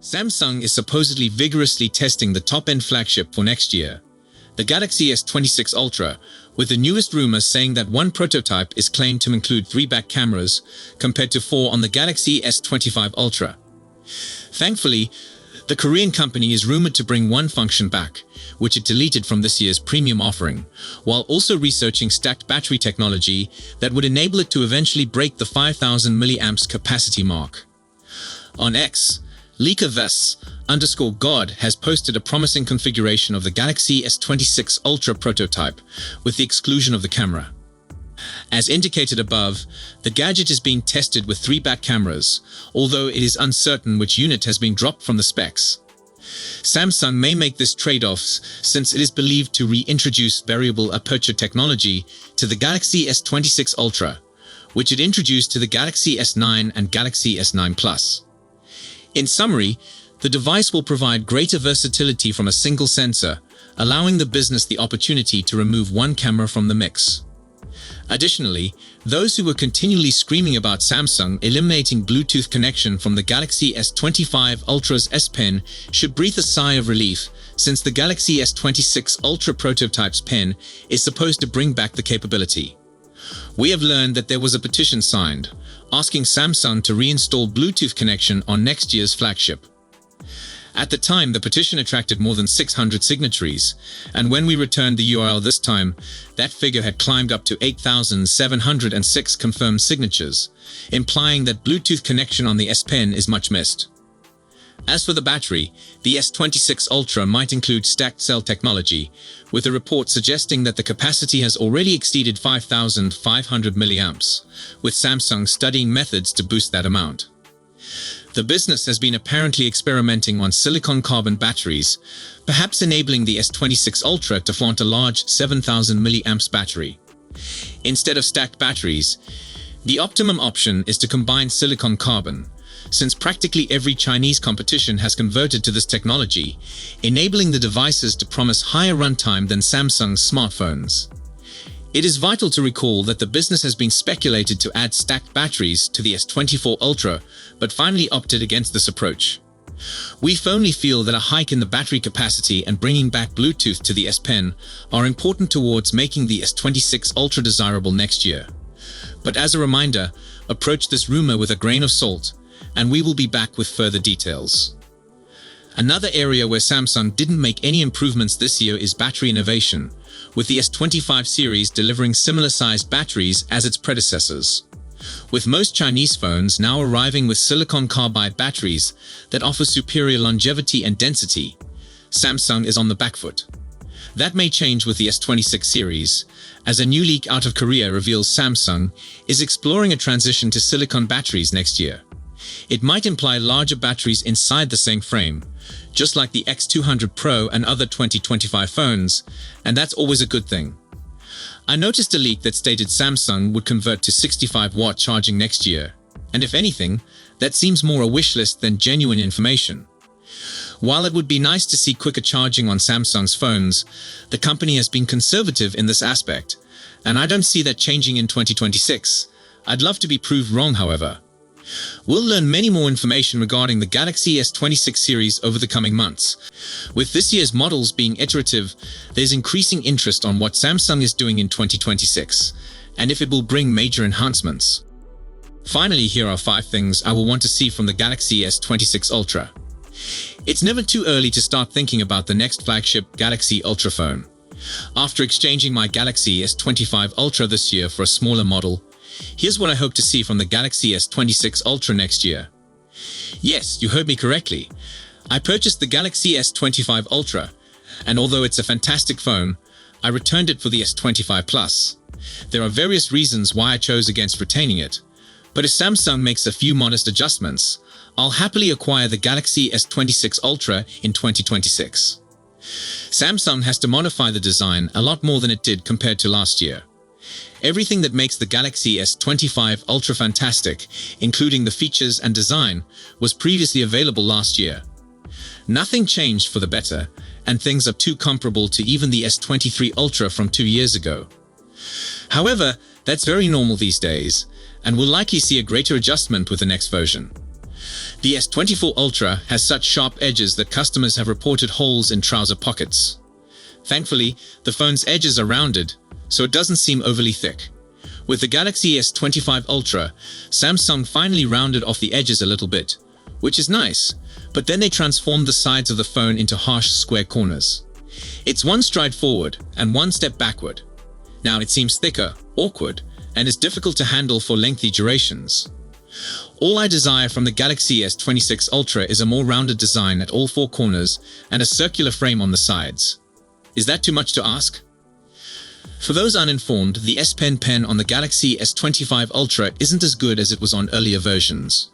Samsung is supposedly vigorously testing the top-end flagship for next year, the Galaxy S26 Ultra, with the newest rumors saying that one prototype is claimed to include 3 back cameras, compared to 4 on the Galaxy S25 Ultra. Thankfully, the Korean company is rumored to bring one function back, which it deleted from this year's premium offering, while also researching stacked battery technology that would enable it to eventually break the 5000 mAh capacity mark. On X, leaker _God has posted a promising configuration of the Galaxy S26 Ultra prototype, with the exclusion of the camera. As indicated above, the gadget is being tested with 3 back cameras, although it is uncertain which unit has been dropped from the specs. Samsung may make this trade-off since it is believed to reintroduce variable aperture technology to the Galaxy S26 Ultra, which it introduced to the Galaxy S9 and Galaxy S9 Plus. In summary, the device will provide greater versatility from a single sensor, allowing the business the opportunity to remove one camera from the mix. Additionally, those who were continually screaming about Samsung eliminating Bluetooth connection from the Galaxy S25 Ultra's S Pen should breathe a sigh of relief, since the Galaxy S26 Ultra prototype's pen is supposed to bring back the capability. We have learned that there was a petition signed, asking Samsung to reinstall Bluetooth connection on next year's flagship. At the time, the petition attracted more than 600 signatories, and when we returned the URL this time, that figure had climbed up to 8,706 confirmed signatures, implying that Bluetooth connection on the S Pen is much missed. As for the battery, the S26 Ultra might include stacked cell technology, with a report suggesting that the capacity has already exceeded 5,500 mAh, with Samsung studying methods to boost that amount. The business has been apparently experimenting on silicon-carbon batteries, perhaps enabling the S26 Ultra to flaunt a large 7,000 mAh battery. Instead of stacked batteries, the optimum option is to combine silicon-carbon, since practically every Chinese competition has converted to this technology, enabling the devices to promise higher runtime than Samsung's smartphones. It is vital to recall that the business has been speculated to add stacked batteries to the S24 Ultra, but finally opted against this approach. We firmly feel that a hike in the battery capacity and bringing back Bluetooth to the S Pen are important towards making the S26 Ultra desirable next year. But as a reminder, approach this rumor with a grain of salt, and we will be back with further details. Another area where Samsung didn't make any improvements this year is battery innovation, with the S25 series delivering similar-sized batteries as its predecessors. With most Chinese phones now arriving with silicon carbide batteries that offer superior longevity and density, Samsung is on the back foot. That may change with the S26 series, as a new leak out of Korea reveals Samsung is exploring a transition to silicon batteries next year. It might imply larger batteries inside the same frame, just like the X200 Pro and other 2025 phones, and that's always a good thing. I noticed a leak that stated Samsung would convert to 65-watt charging next year, and if anything, that seems more a wish list than genuine information. While it would be nice to see quicker charging on Samsung's phones, the company has been conservative in this aspect, and I don't see that changing in 2026. I'd love to be proved wrong, however. We'll learn many more information regarding the Galaxy S26 series over the coming months. With this year's models being iterative, there's increasing interest on what Samsung is doing in 2026, and if it will bring major enhancements. Finally, here are 5 things I will want to see from the Galaxy S26 Ultra. It's never too early to start thinking about the next flagship Galaxy Ultra phone. After exchanging my Galaxy S25 Ultra this year for a smaller model, here's what I hope to see from the Galaxy S26 Ultra next year. Yes, you heard me correctly. I purchased the Galaxy S25 Ultra, and although it's a fantastic phone, I returned it for the S25 Plus. There are various reasons why I chose against retaining it, but if Samsung makes a few modest adjustments, I'll happily acquire the Galaxy S26 Ultra in 2026. Samsung has to modify the design a lot more than it did compared to last year. Everything that makes the Galaxy S25 Ultra fantastic, including the features and design, was previously available last year. Nothing changed for the better, and things are too comparable to even the S23 Ultra from 2 years ago. However, that's very normal these days, and we'll likely see a greater adjustment with the next version. The S24 Ultra has such sharp edges that customers have reported holes in trouser pockets. Thankfully, the phone's edges are rounded, so it doesn't seem overly thick. With the Galaxy S25 Ultra, Samsung finally rounded off the edges a little bit, which is nice, but then they transformed the sides of the phone into harsh square corners. It's one stride forward and one step backward. Now it seems thicker, awkward, and is difficult to handle for lengthy durations. All I desire from the Galaxy S26 Ultra is a more rounded design at all four corners and a circular frame on the sides. Is that too much to ask? For those uninformed, the S Pen on the Galaxy S25 Ultra isn't as good as it was on earlier versions.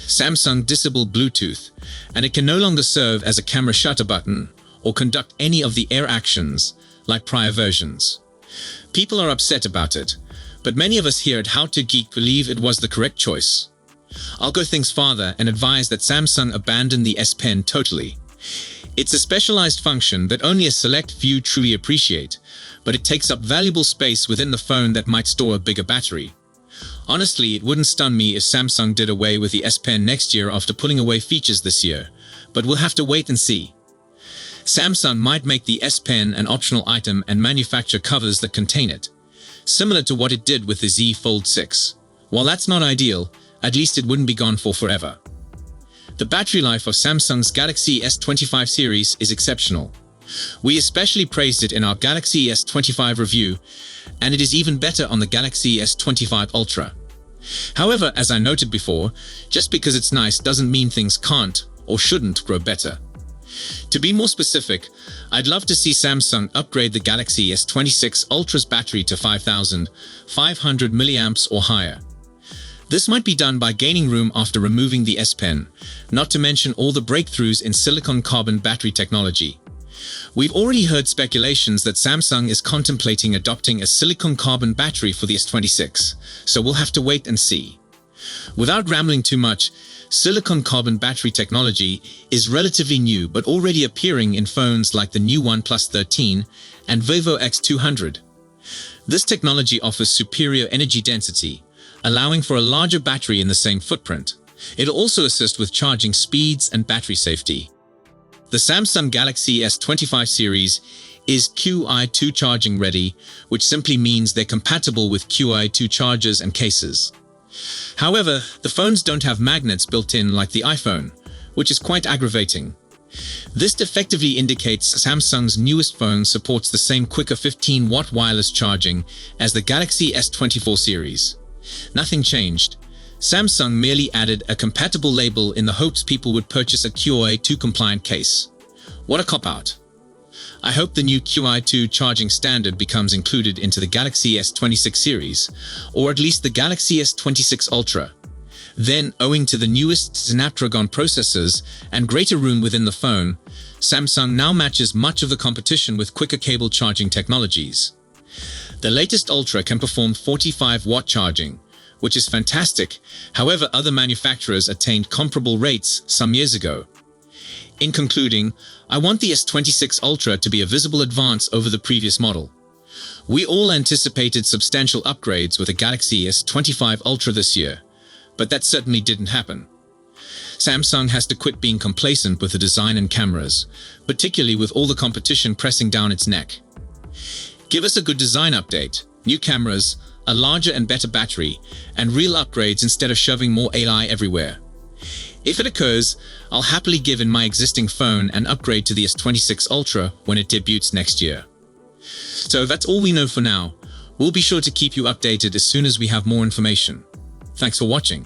Samsung disabled Bluetooth, and it can no longer serve as a camera shutter button or conduct any of the air actions like prior versions. People are upset about it, but many of us here at How to Geek believe it was the correct choice. I'll go things farther and advise that Samsung abandoned the S Pen totally. It's a specialized function that only a select few truly appreciate, but it takes up valuable space within the phone that might store a bigger battery. Honestly, it wouldn't stun me if Samsung did away with the S Pen next year after pulling away features this year, but we'll have to wait and see. Samsung might make the S Pen an optional item and manufacture covers that contain it, similar to what it did with the Z Fold 6. While that's not ideal, at least it wouldn't be gone for forever. The battery life of Samsung's Galaxy S25 series is exceptional. We especially praised it in our Galaxy S25 review, and it is even better on the Galaxy S25 Ultra. However, as I noted before, just because it's nice doesn't mean things can't or shouldn't grow better. To be more specific, I'd love to see Samsung upgrade the Galaxy S26 Ultra's battery to 5,500 mAh or higher. This might be done by gaining room after removing the S Pen, not to mention all the breakthroughs in silicon-carbon battery technology. We've already heard speculations that Samsung is contemplating adopting a silicon-carbon battery for the S26, so we'll have to wait and see. Without rambling too much, silicon-carbon battery technology is relatively new but already appearing in phones like the new OnePlus 13 and Vivo X200. This technology offers superior energy density, allowing for a larger battery in the same footprint. It'll also assist with charging speeds and battery safety. The Samsung Galaxy S25 series is Qi2 charging ready, which simply means they're compatible with Qi2 chargers and cases. However, the phones don't have magnets built in like the iPhone, which is quite aggravating. This effectively indicates Samsung's newest phone supports the same quicker 15-watt wireless charging as the Galaxy S24 series. Nothing changed. Samsung merely added a compatible label in the hopes people would purchase a Qi2 compliant case. What a cop-out. I hope the new Qi2 charging standard becomes included into the Galaxy S26 series, or at least the Galaxy S26 Ultra. Then, owing to the newest Snapdragon processors and greater room within the phone, Samsung now matches much of the competition with quicker cable charging technologies. The latest Ultra can perform 45-watt charging, which is fantastic. However, other manufacturers attained comparable rates some years ago. In concluding, I want the S26 Ultra to be a visible advance over the previous model. We all anticipated substantial upgrades with the Galaxy S25 Ultra this year, but that certainly didn't happen. Samsung has to quit being complacent with the design and cameras, particularly with all the competition pressing down its neck. Give us a good design update, new cameras, a larger and better battery, and real upgrades instead of shoving more AI everywhere. If it occurs, I'll happily give in my existing phone and upgrade to the S26 Ultra when it debuts next year. So that's all we know for now. We'll be sure to keep you updated as soon as we have more information. Thanks for watching.